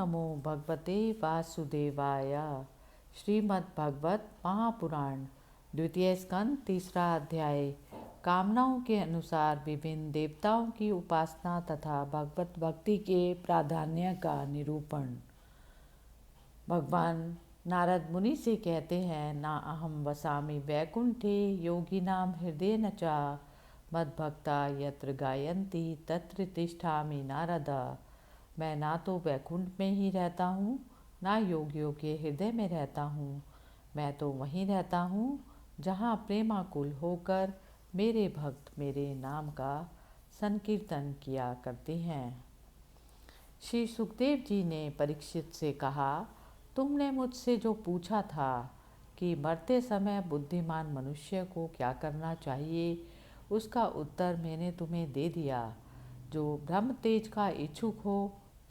नमो भगवते वासुदेवाय। श्रीमद्भागवत महापुराण द्वितीय स्कंद तीसरा अध्याय। कामनाओं के अनुसार विभिन्न देवताओं की उपासना तथा भगवत भक्ति के प्राधान्य का निरूपण। भगवान नारद मुनि से कहते हैं, ना अहम वसामि वैकुंठे योगिनां हृदयेन च मद्भक्ता यत्र गायन्ति तत्र तिष्ठामि नारद। मैं ना तो वैकुंठ में ही रहता हूँ, ना योगियों के हृदय में रहता हूँ। मैं तो वहीं रहता हूँ जहाँ प्रेमाकुल होकर मेरे भक्त मेरे नाम का संकीर्तन किया करते हैं। श्री सुखदेव जी ने परीक्षित से कहा, तुमने मुझसे जो पूछा था कि मरते समय बुद्धिमान मनुष्य को क्या करना चाहिए, उसका उत्तर मैंने तुम्हें दे दिया। जो ब्रह्म तेज का इच्छुक हो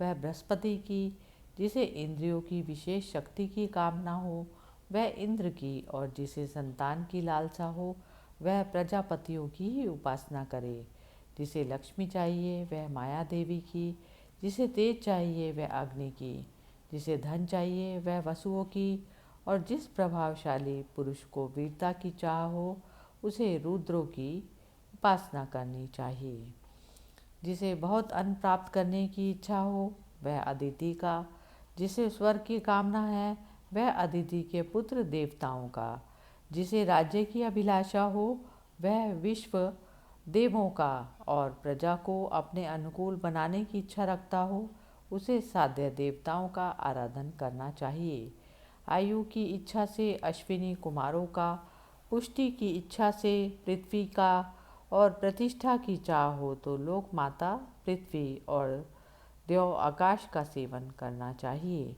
वह बृहस्पति की, जिसे इंद्रियों की विशेष शक्ति की कामना हो वह इंद्र की, और जिसे संतान की लालसा हो वह प्रजापतियों की ही उपासना करे। जिसे लक्ष्मी चाहिए वह माया देवी की, जिसे तेज चाहिए वह अग्नि की, जिसे धन चाहिए वह वसुओं की, और जिस प्रभावशाली पुरुष को वीरता की चाह हो उसे रुद्रों की उपासना करनी चाहिए। जिसे बहुत अन्न प्राप्त करने की इच्छा हो वह अदिति का, जिसे स्वर्ग की कामना है वह अदिति के पुत्र देवताओं का, जिसे राज्य की अभिलाषा हो वह विश्व देवों का, और प्रजा को अपने अनुकूल बनाने की इच्छा रखता हो उसे साध्य देवताओं का आराधन करना चाहिए। आयु की इच्छा से अश्विनी कुमारों का, पुष्टि की इच्छा से पृथ्वी का, और प्रतिष्ठा की चाह हो तो लोक माता पृथ्वी और देव आकाश का सेवन करना चाहिए।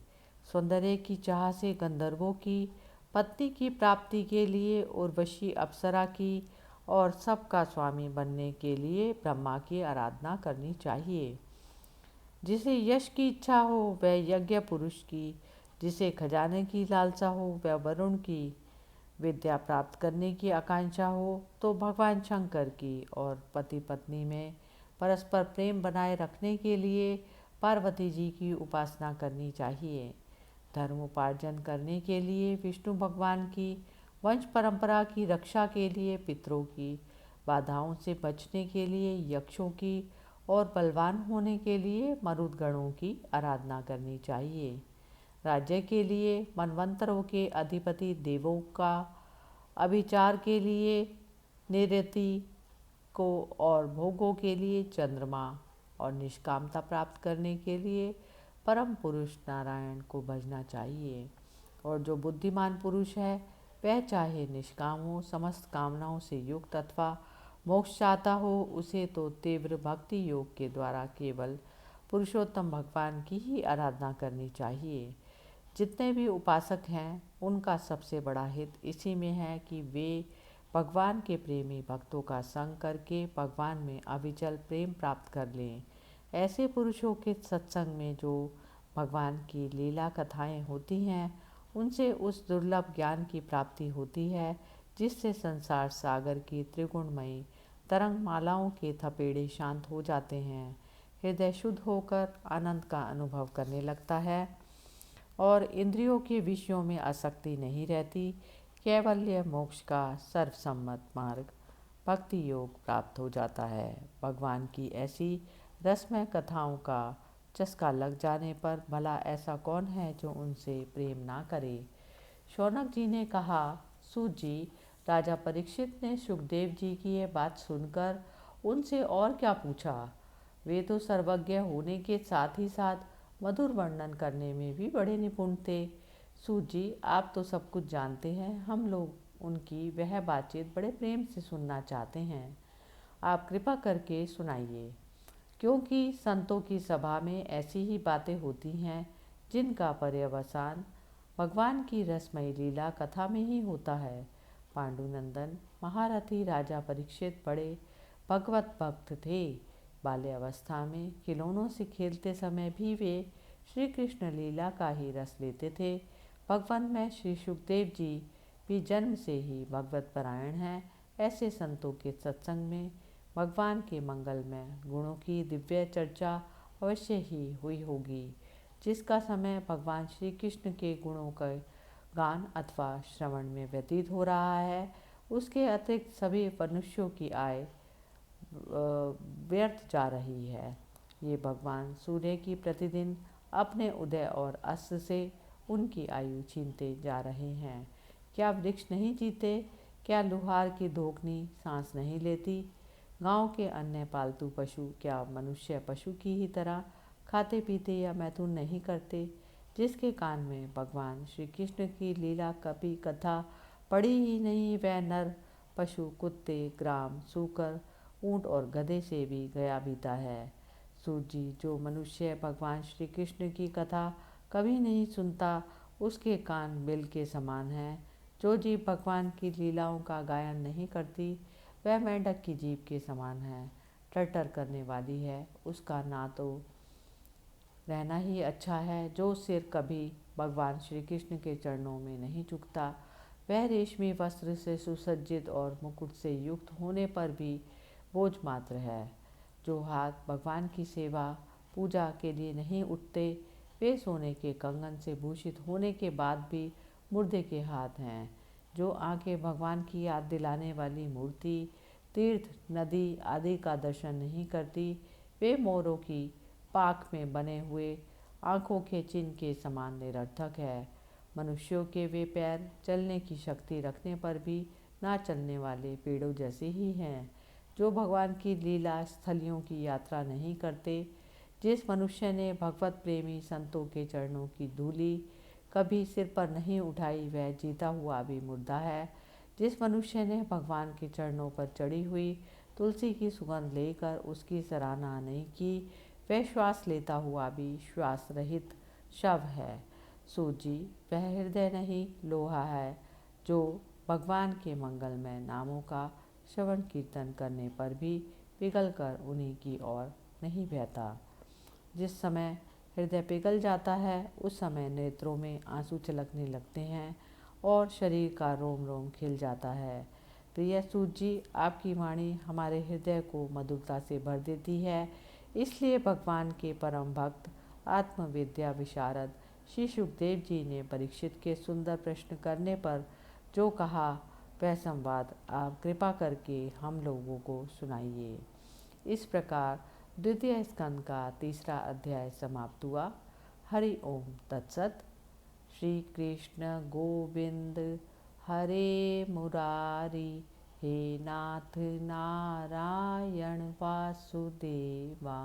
सौंदर्य की चाह से गंधर्वों की, पत्नी की प्राप्ति के लिए उर्वशी अप्सरा की, और सबका स्वामी बनने के लिए ब्रह्मा की आराधना करनी चाहिए। जिसे यश की इच्छा हो वह यज्ञ पुरुष की, जिसे खजाने की लालसा हो वह वरुण की, विद्या प्राप्त करने की आकांक्षा हो तो भगवान शंकर की, और पति पत्नी में परस्पर प्रेम बनाए रखने के लिए पार्वती जी की उपासना करनी चाहिए। धर्म उपार्जन करने के लिए विष्णु भगवान की, वंश परंपरा की रक्षा के लिए पितरों की, बाधाओं से बचने के लिए यक्षों की, और बलवान होने के लिए मरुदगणों की आराधना करनी चाहिए। राज्य के लिए मनवंतरों के अधिपति देवों का, अभिचार के लिए निरति को, और भोगों के लिए चंद्रमा, और निष्कामता प्राप्त करने के लिए परम पुरुष नारायण को भजना चाहिए। और जो बुद्धिमान पुरुष है वह चाहे निष्काम हो, समस्त कामनाओं से युक्त अथवा मोक्ष चाहता हो, उसे तो तीव्र भक्ति योग के द्वारा केवल पुरुषोत्तम भगवान की ही आराधना करनी चाहिए। जितने भी उपासक हैं उनका सबसे बड़ा हित इसी में है कि वे भगवान के प्रेमी भक्तों का संग करके भगवान में अविचल प्रेम प्राप्त कर लें। ऐसे पुरुषों के सत्संग में जो भगवान की लीला कथाएं होती हैं उनसे उस दुर्लभ ज्ञान की प्राप्ति होती है जिससे संसार सागर की त्रिगुणमयी तरंग मालाओं के थपेड़े शांत हो जाते हैं। हृदय शुद्ध होकर आनंद का अनुभव करने लगता है और इंद्रियों के विषयों में आसक्ति नहीं रहती। कैवल्य मोक्ष का सर्वसम्मत मार्ग भक्ति योग प्राप्त हो जाता है। भगवान की ऐसी रसमय कथाओं का चस्का लग जाने पर भला ऐसा कौन है जो उनसे प्रेम ना करे। शौनक जी ने कहा, सूत जी, राजा परीक्षित ने सुखदेव जी की यह बात सुनकर उनसे और क्या पूछा। वे तो सर्वज्ञ होने के साथ ही साथ मधुर वर्णन करने में भी बड़े निपुण थे। सूत जी, आप तो सब कुछ जानते हैं, हम लोग उनकी वह बातचीत बड़े प्रेम से सुनना चाहते हैं। आप कृपा करके सुनाइए, क्योंकि संतों की सभा में ऐसी ही बातें होती हैं जिनका पर्यवसान भगवान की रसमयी लीला कथा में ही होता है। पांडुनंदन महारथी राजा परीक्षित बड़े भगवत भक्त थे। बाल्यावस्था में खिलौनों से खेलते समय भी वे श्री कृष्ण लीला का ही रस लेते थे। भगवान में श्री सुखदेव जी भी जन्म से ही भगवत परायण हैं। ऐसे संतों के सत्संग में भगवान के मंगलमय गुणों की दिव्य चर्चा अवश्य ही हुई होगी। जिसका समय भगवान श्री कृष्ण के गुणों का गान अथवा श्रवण में व्यतीत हो रहा है, उसके अतिरिक्त सभी मनुष्यों की आय व्यर्थ जा रही है। ये भगवान सूर्य की प्रतिदिन अपने उदय और अस्त से उनकी आयु छीनते जा रहे हैं। क्या वृक्ष नहीं जीते? क्या लुहार की धोखनी सांस नहीं लेती? गांव के अन्य पालतू पशु क्या मनुष्य पशु की ही तरह खाते पीते या मैथुन नहीं करते? जिसके कान में भगवान श्री कृष्ण की लीला कभी कथा पड़ी ही नहीं, वह नर पशु कुत्ते, ग्राम, सूकर, ऊंट और गधे से भी गया बीता है। सूत जी, जो मनुष्य भगवान श्री कृष्ण की कथा कभी नहीं सुनता, उसके कान बिल के समान हैं। जो जीव भगवान की लीलाओं का गायन नहीं करती, वह मेंढक की जीभ के समान है, टर्टर करने वाली है। उसका ना तो रहना ही अच्छा है। जो सिर कभी भगवान श्री कृष्ण के चरणों में नहीं झुकता, वह रेशमी वस्त्र से सुसज्जित और मुकुट से युक्त होने पर भी बोझ मात्र है। जो हाथ भगवान की सेवा पूजा के लिए नहीं उठते, वे सोने के कंगन से भूषित होने के बाद भी मुर्दे के हाथ हैं। जो आंखें भगवान की याद दिलाने वाली मूर्ति, तीर्थ, नदी आदि का दर्शन नहीं करती, वे मोरों की पाख में बने हुए आँखों के चिन्ह के समान निरर्थक है। मनुष्यों के वे पैर चलने की शक्ति रखने पर भी ना चलने वाले पेड़ों जैसे ही हैं। जो भगवान की लीला स्थलियों की यात्रा नहीं करते, जिस मनुष्य ने भगवत प्रेमी संतों के चरणों की धूलि कभी सिर पर नहीं उठाई, वह जीता हुआ भी मुर्दा है। जिस मनुष्य ने भगवान के चरणों पर चढ़ी हुई तुलसी की सुगंध लेकर उसकी सराहना नहीं की, वह श्वास लेता हुआ भी श्वास रहित शव है। सूजी, वह हृदय नहीं लोहा है जो भगवान के मंगलमय नामों का श्रवण कीर्तन करने पर भी पिघल कर उन्हीं की ओर नहीं बहता। जिस समय हृदय पिघल जाता है, उस समय नेत्रों में आंसू छलकने लगते हैं और शरीर का रोम रोम खिल जाता है। प्रिय सूत जी, आपकी वाणी हमारे हृदय को मधुरता से भर देती है। इसलिए भगवान के परम भक्त आत्मविद्या विशारद श्री सुखदेव जी ने परीक्षित के सुंदर प्रश्न करने पर जो कहा, वह संवाद आप कृपा करके हम लोगों को सुनाइए। इस प्रकार द्वितीय स्कंद का तीसरा अध्याय समाप्त हुआ। हरि ओम तत्सत। श्री कृष्ण गोविंद हरे मुरारी, हे नाथ नारायण वासुदेवा।